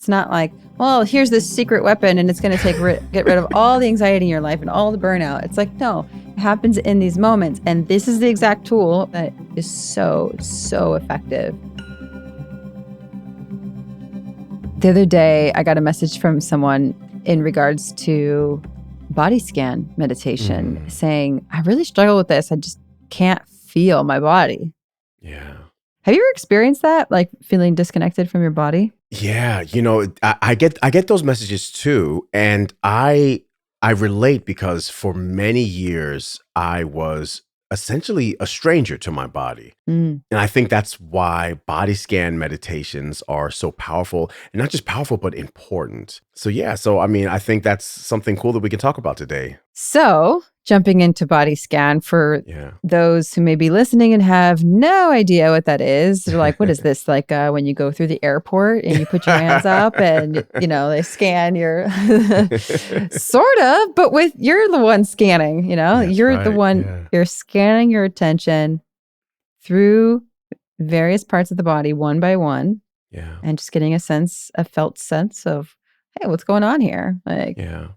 It's not like, well, here's this secret weapon and it's going to get rid of all the anxiety in your life and all the burnout. It's like, no, it happens in these moments. And this is the exact tool that is so, so effective. The other day, I got a message from someone in regards to body scan meditation saying, I really struggle with this. I just can't feel my body. Yeah. Have you ever experienced that? Like feeling disconnected from your body? Yeah, I get those messages too, and I relate because for many years I was essentially a stranger to my body. Mm. And I think that's why body scan meditations are so powerful, and not just powerful, but important. So yeah, I mean, I think that's something cool that we can talk about today. So, jumping into body scan for Yeah. those who may be listening and have no idea what that is. They're like, what is this? Like when you go through the airport and you put your hands up and, they scan your sort of, but you're the one scanning, That's you're the right, one, yeah. you're scanning your attention through various parts of the body one by one. Yeah. And just getting a felt sense of, hey, what's going on here? Like, Yeah.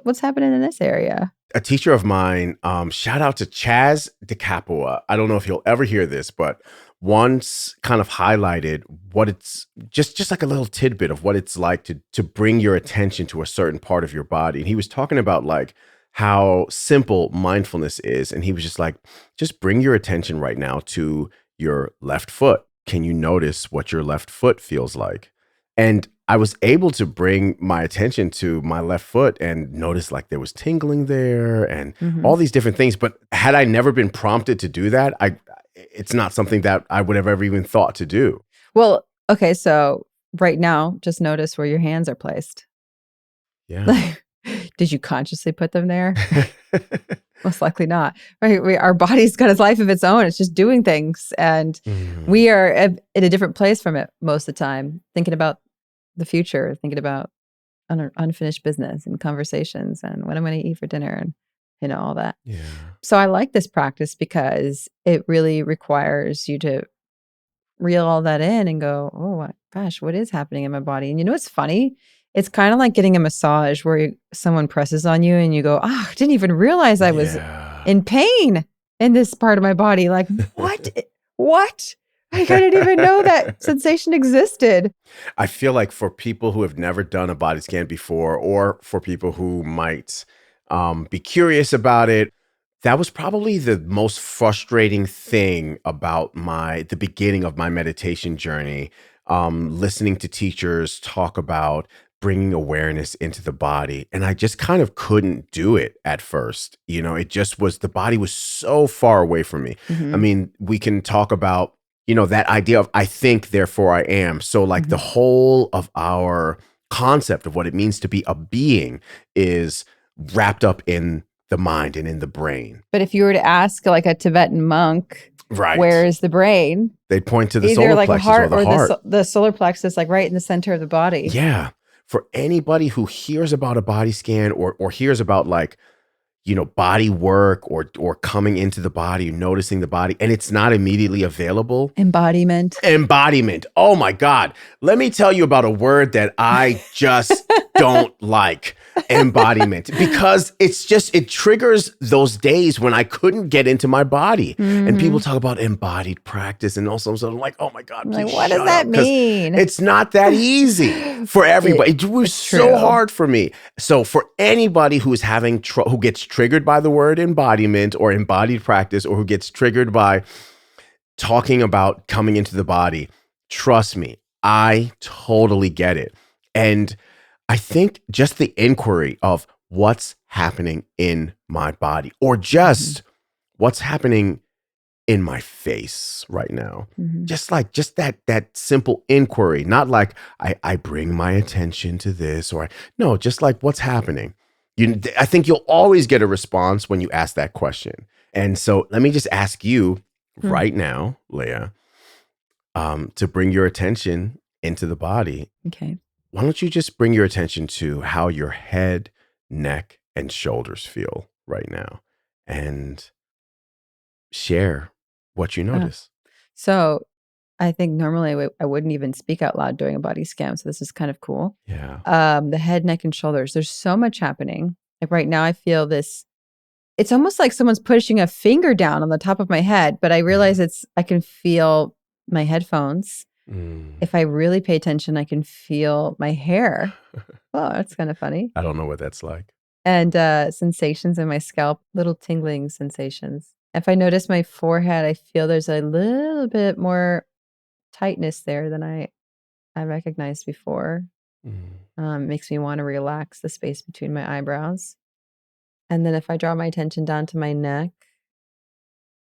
what's happening in this area? A teacher of mine, shout out to Chaz DeCapua. I don't know if you'll ever hear this, but once kind of highlighted what it's just like a little tidbit of what it's like to bring your attention to a certain part of your body. And he was talking about like how simple mindfulness is. And he was just like, just bring your attention right now to your left foot. Can you notice what your left foot feels like? And I was able to bring my attention to my left foot and notice like there was tingling there and all these different things. But had I never been prompted to do that, it's not something that I would have ever even thought to do. Well, okay, so right now, just notice where your hands are placed. Yeah. Did you consciously put them there? Most likely not. Right? Our body's got its life of its own. It's just doing things. And we are in a different place from it most of the time, thinking about the future, thinking about unfinished business and conversations and what I'm going to eat for dinner and all that. Yeah. So I like this practice because it really requires you to reel all that in and go, oh gosh, what is happening in my body? And it's funny. It's kind of like getting a massage where someone presses on you and you go, I didn't even realize I was in pain in this part of my body. Like, what? I didn't even know that sensation existed. I feel like for people who have never done a body scan before, or for people who might be curious about it, that was probably the most frustrating thing about the beginning of my meditation journey. Listening to teachers talk about bringing awareness into the body. And I just kind of couldn't do it at first. It just was, the body was so far away from me. I mean, we can talk about, that idea of I think, therefore I am. So like the whole of our concept of what it means to be a being is wrapped up in the mind and in the brain. But if you were to ask like a Tibetan monk, right, where is the brain? They'd point to the either solar like plexus heart or the heart. The solar plexus, like right in the center of the body. Yeah. For anybody who hears about a body scan or hears about like, body work or coming into the body, noticing the body, and it's not immediately available. Embodiment. Oh my God. Let me tell you about a word that I just don't like. Embodiment. Because it triggers those days when I couldn't get into my body. And people talk about embodied practice and also I'm like, oh my God, please what does that mean? It's not that easy for everybody. It was so hard for me. So for anybody who's who gets triggered by the word embodiment or embodied practice, or who gets triggered by talking about coming into the body, trust me, I totally get it. And I think just the inquiry of what's happening in my body, or just what's happening in my face right now. Just that simple inquiry, not like I bring my attention to this, or no, just like what's happening. I think you'll always get a response when you ask that question. And so let me just ask you right now, Leah, to bring your attention into the body. Okay. Why don't you just bring your attention to how your head, neck, and shoulders feel right now, and share what you notice. So I think normally I wouldn't even speak out loud during a body scan, so this is kind of cool. Yeah. The head, neck, and shoulders. There's so much happening. Like right now, I feel this. It's almost like someone's pushing a finger down on the top of my head, but I realize I can feel my headphones. Mm. If I really pay attention, I can feel my hair. Oh, that's kind of funny. I don't know what that's like. And sensations in my scalp, little tingling sensations. If I notice my forehead, I feel there's a little bit more tightness there than I recognized before. Makes me want to relax the space between my eyebrows. And then if I draw my attention down to my neck,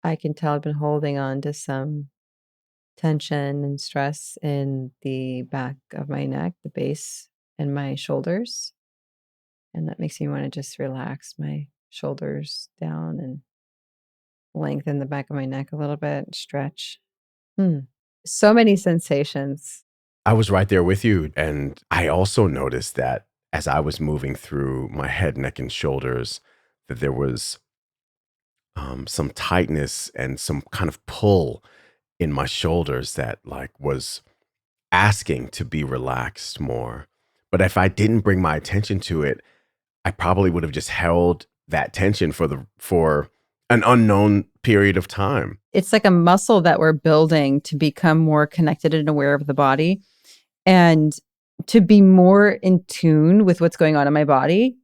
I can tell I've been holding on to some tension and stress in the back of my neck, the base, and my shoulders. And that makes me want to just relax my shoulders down and lengthen the back of my neck a little bit, stretch. So many sensations. I was right there with you. And I also noticed that as I was moving through my head, neck, and shoulders, that there was some tightness and some kind of pull in my shoulders that like was asking to be relaxed more. But if I didn't bring my attention to it, I probably would have just held that tension for an unknown period of time. It's like a muscle that we're building to become more connected and aware of the body and to be more in tune with what's going on in my body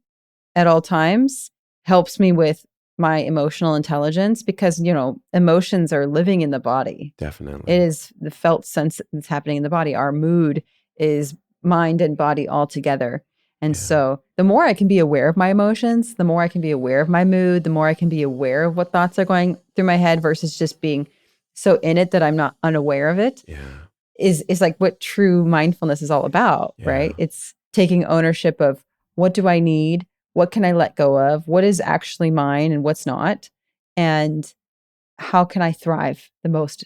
at all times helps me with my emotional intelligence because, emotions are living in the body. Definitely. It is the felt sense that's happening in the body. Our mood is mind and body all together. And so the more I can be aware of my emotions, the more I can be aware of my mood, the more I can be aware of what thoughts are going through my head versus just being so in it that I'm not unaware of it. Is like what true mindfulness is all about, right? It's taking ownership of what do I need? What can I let go of? What is actually mine and what's not? And how can I thrive the most?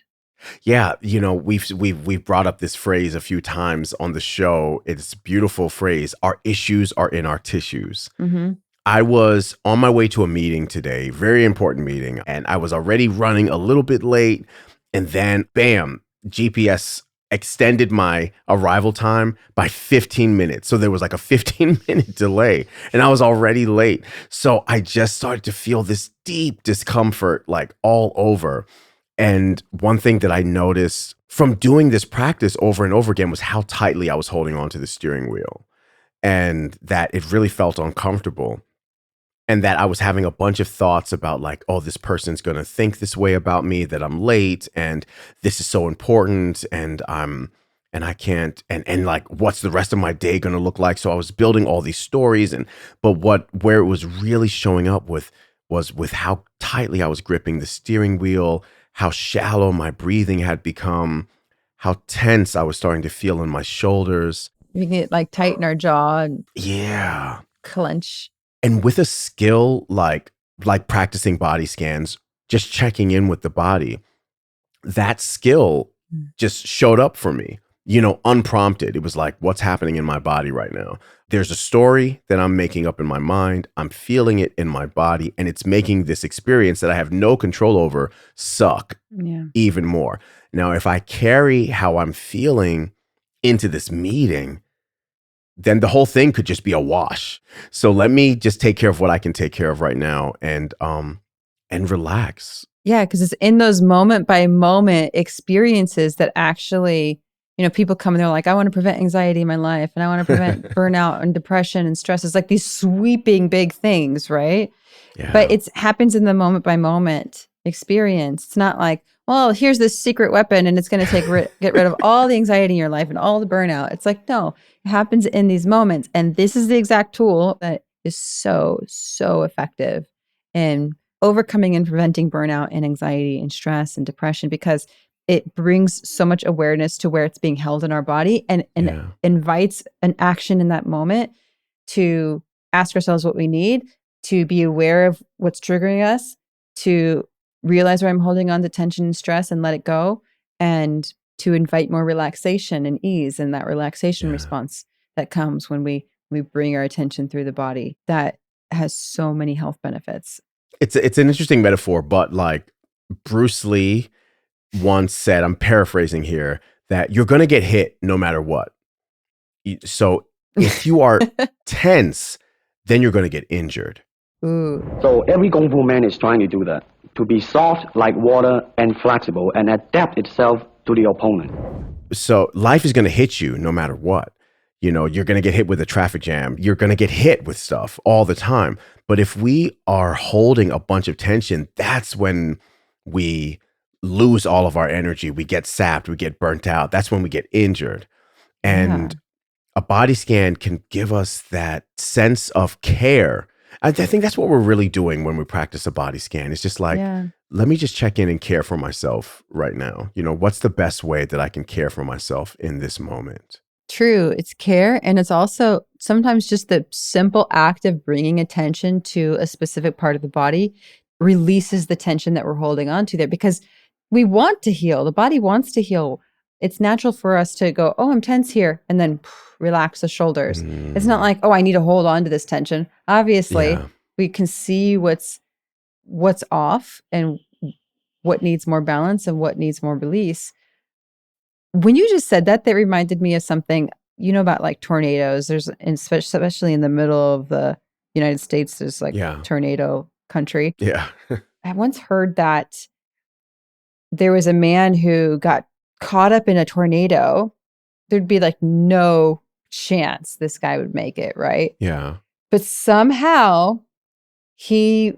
Yeah, we've brought up this phrase a few times on the show. It's a beautiful phrase. Our issues are in our tissues. I was on my way to a meeting today, very important meeting, and I was already running a little bit late. And then, bam, GPS extended my arrival time by 15 minutes. So there was like a 15-minute delay and I was already late. So I just started to feel this deep discomfort like all over. And one thing that I noticed from doing this practice over and over again was how tightly I was holding onto the steering wheel and that it really felt uncomfortable. And that I was having a bunch of thoughts about like, oh, this person's going to think this way about me, that I'm late and this is so important and I can't, and like, what's the rest of my day going to look like? So I was building all these stories but where it was really showing up was with how tightly I was gripping the steering wheel, how shallow my breathing had become, how tense I was starting to feel in my shoulders. We can like tighten our jaw and clench. And with a skill like practicing body scans, just checking in with the body, that skill just showed up for me, unprompted. It was like, what's happening in my body right now? There's a story that I'm making up in my mind. I'm feeling it in my body, and it's making this experience that I have no control over suck even more. Now, if I carry how I'm feeling into this meeting, then the whole thing could just be a wash. So let me just take care of what I can take care of right now and relax. Yeah, because it's in those moment by moment experiences that actually, people come and they're like, I want to prevent anxiety in my life and I want to prevent burnout and depression and stress. It's like these sweeping big things, right? Yeah. But it happens in the moment by moment experience. It's not like, well, here's this secret weapon and it's going to get rid of all the anxiety in your life and all the burnout. It's like, no, it happens in these moments. And this is the exact tool that is so, so effective in overcoming and preventing burnout and anxiety and stress and depression because it brings so much awareness to where it's being held in our body and invites an action in that moment to ask ourselves what we need, to be aware of what's triggering us, to realize where I'm holding on to tension and stress and let it go, and to invite more relaxation and ease and that relaxation response that comes when we bring our attention through the body. That has so many health benefits. It's an interesting metaphor, but like Bruce Lee once said, I'm paraphrasing here, that you're going to get hit no matter what. So if you are tense, then you're going to get injured. Ooh. So every Kung Fu man is trying to do that, to be soft like water and flexible and adapt itself to the opponent. So life is going to hit you no matter what. You know, you're going to get hit with a traffic jam. You're going to get hit with stuff all the time. But if we are holding a bunch of tension, that's when we lose all of our energy. We get sapped, we get burnt out. That's when we get injured. And a body scan can give us that sense of care. I think that's what we're really doing when we practice a body scan. It's just like, let me just check in and care for myself right now. You know, what's the best way that I can care for myself in this moment? True. It's care. And it's also sometimes just the simple act of bringing attention to a specific part of the body releases the tension that we're holding on to there, because we want to heal. The body wants to heal. It's natural for us to go, oh, I'm tense here, and then relax the shoulders. It's not like, oh, I need to hold on to this tension. Obviously, we can see what's off and what needs more balance and what needs more release. When you just said that, that reminded me of something, you know, about like tornadoes. There's, especially in the middle of the United States, there's like tornado country. Yeah. I once heard that there was a man who got caught up in a tornado. There'd be like no chance this guy would make it, right? Yeah. But somehow he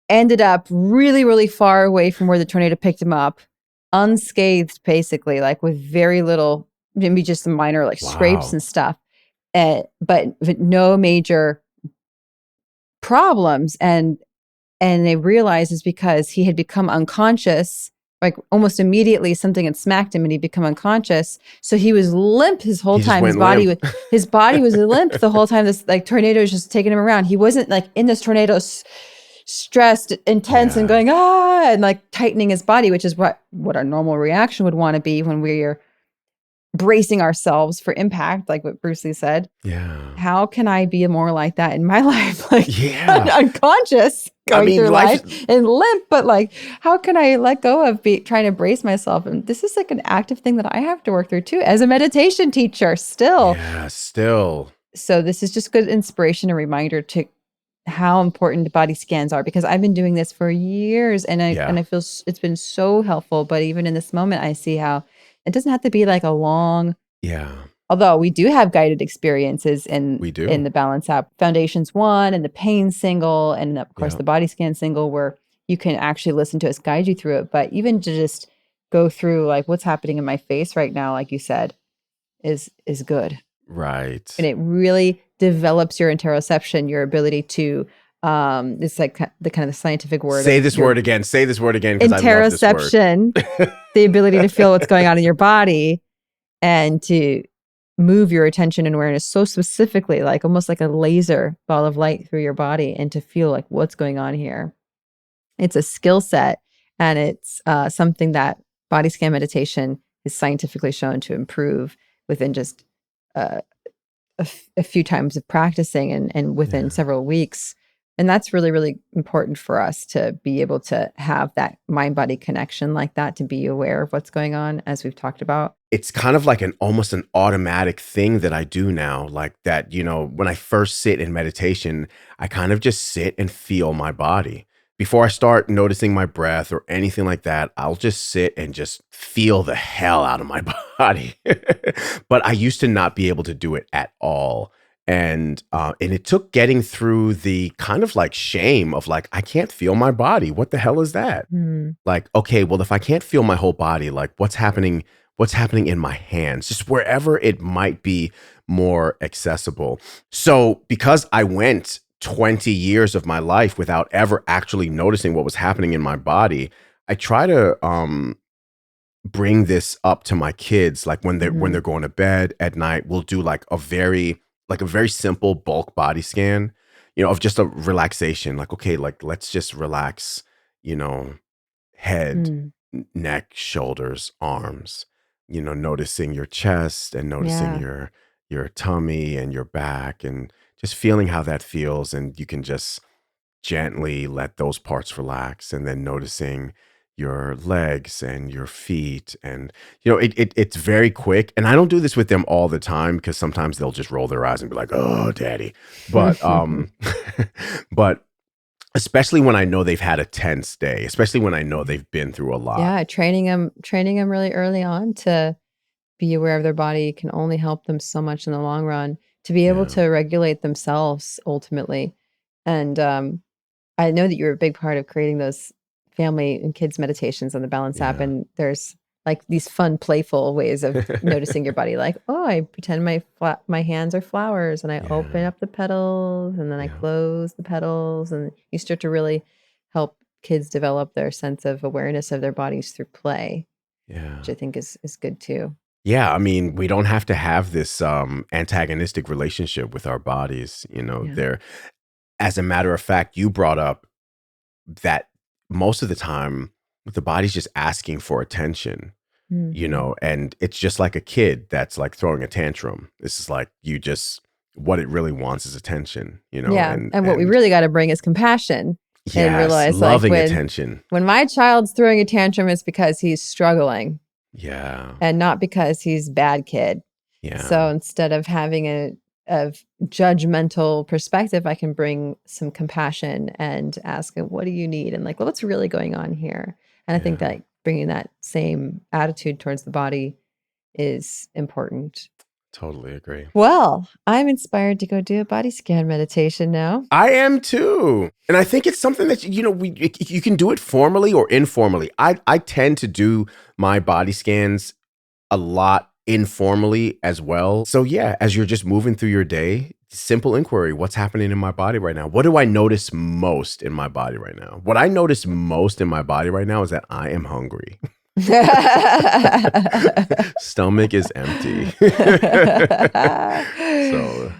ended up really, really far away from where the tornado picked him up, unscathed, basically, like with very little, maybe just some minor like scrapes and stuff, but no major problems. And they realized it's because he had become unconscious. Like almost immediately something had smacked him and he'd become unconscious. So he was limp his whole time. His body was limp the whole time. This like tornado was just taking him around. He wasn't like in this tornado stressed, intense, and going, and like tightening his body, which is what our normal reaction would want to be when we're bracing ourselves for impact, like what Bruce Lee said. Yeah. How can I be more like that in my life? Like unconscious going through life and limp, but like, how can I let go of trying to brace myself? And this is like an active thing that I have to work through too, as a meditation teacher still. Yeah, still. So this is just good inspiration, a reminder to how important body scans are, because I've been doing this for years and I feel it's been so helpful. But even in this moment, I see how it doesn't have to be like a long, although we do have guided experiences in the Balance app, Foundations 1 and the pain single, and of course the body scan single, where you can actually listen to us guide you through it. But even to just go through like what's happening in my face right now, like you said, is good. Right. And it really develops your interoception, your ability to, it's like the kind of the scientific word. Say this word again. Say this word again. Interoception, the ability to feel what's going on in your body and to move your attention and awareness so specifically, like almost like a laser ball of light through your body, and to feel like what's going on here. It's a skill set, and it's something that body scan meditation is scientifically shown to improve within just a few times of practicing and within several weeks. And that's really, really important for us to be able to have that mind-body connection like that, to be aware of what's going on, as we've talked about. It's kind of like almost an automatic thing that I do now, like that, you know, when I first sit in meditation, I kind of just sit and feel my body. Before I start noticing my breath or anything like that, I'll just sit and just feel the hell out of my body. But I used to not be able to do it at all. And it took getting through the kind of like shame of like, I can't feel my body. What the hell is that? Like, okay, well, if I can't feel my whole body, like what's happening in my hands, just wherever it might be more accessible. So because I went 20 years of my life without ever actually noticing what was happening in my body, I try to bring this up to my kids. Like when they're going to bed at night, we'll do like a very simple bulk body scan, you know, of just a relaxation. Like, okay, like let's just relax, you know, head, neck, shoulders, arms, you know, noticing your chest and noticing your tummy and your back, and just feeling how that feels. And you can just gently let those parts relax, and then noticing your legs and your feet. And, it's very quick. And I don't do this with them all the time because sometimes they'll just roll their eyes and be like, oh, daddy. But, but especially when I know they've had a tense day, especially when I know they've been through a lot. Yeah, training them really early on to be aware of their body can only help them so much in the long run to be able to regulate themselves ultimately. And I know that you're a big part of creating those family and kids meditations on the Balance app, and there's like these fun, playful ways of noticing your body. Like, oh, I pretend my hands are flowers, and I open up the petals, and then I close the petals, and you start to really help kids develop their sense of awareness of their bodies through play, which I think is good too. Yeah, I mean, we don't have to have this antagonistic relationship with our bodies. They're, as a matter of fact, you brought up that most of the time the body's just asking for attention, and it's just like a kid that's like throwing a tantrum. This is like what it really wants is attention, and what we really got to bring is compassion. And realize loving attention. When my child's throwing a tantrum, it's because he's struggling. Yeah. And not because he's a bad kid. Yeah. So instead of having a judgmental perspective, I can bring some compassion and ask him, what do you need? And like, well, what's really going on here? And I think that bringing that same attitude towards the body is important. Totally agree. Well, I'm inspired to go do a body scan meditation now. I am too. And I think it's something that, you can do it formally or informally. I tend to do my body scans a lot informally as well. So yeah, as you're just moving through your day, simple inquiry, what's happening in my body right now? What do I notice most in my body right now? What I notice most in my body right now is that I am hungry. Stomach is empty. So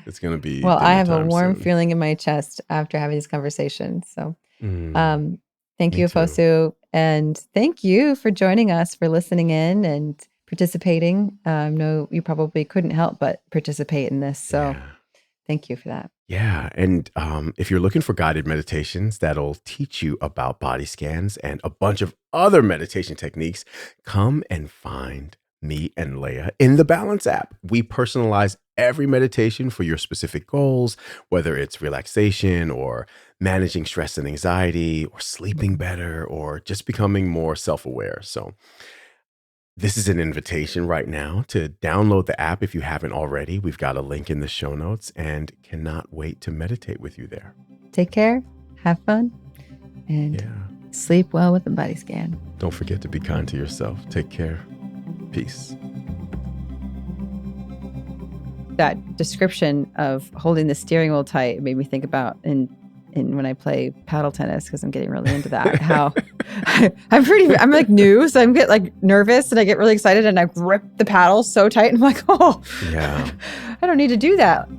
it's going to be. Well, I have a warm feeling in my chest after having this conversation. So thank you, Fosu. And thank you for joining us, for listening in and participating. No, you probably couldn't help but participate in this. So thank you for that. Yeah. And if you're looking for guided meditations that'll teach you about body scans and a bunch of other meditation techniques, come and find me and Leah in the Balance app. We personalize every meditation for your specific goals, whether it's relaxation or managing stress and anxiety or sleeping better or just becoming more self-aware. So this is an invitation right now to download the app if you haven't already. We've got a link in the show notes and cannot wait to meditate with you there. Take care, have fun, and sleep well with the body scan. Don't forget to be kind to yourself. Take care. Peace. That description of holding the steering wheel tight made me think about in when I play paddle tennis, because I'm getting really into that, how I'm like new, so I'm get like nervous and I get really excited and I grip the paddle so tight and I'm like, oh yeah, I don't need to do that.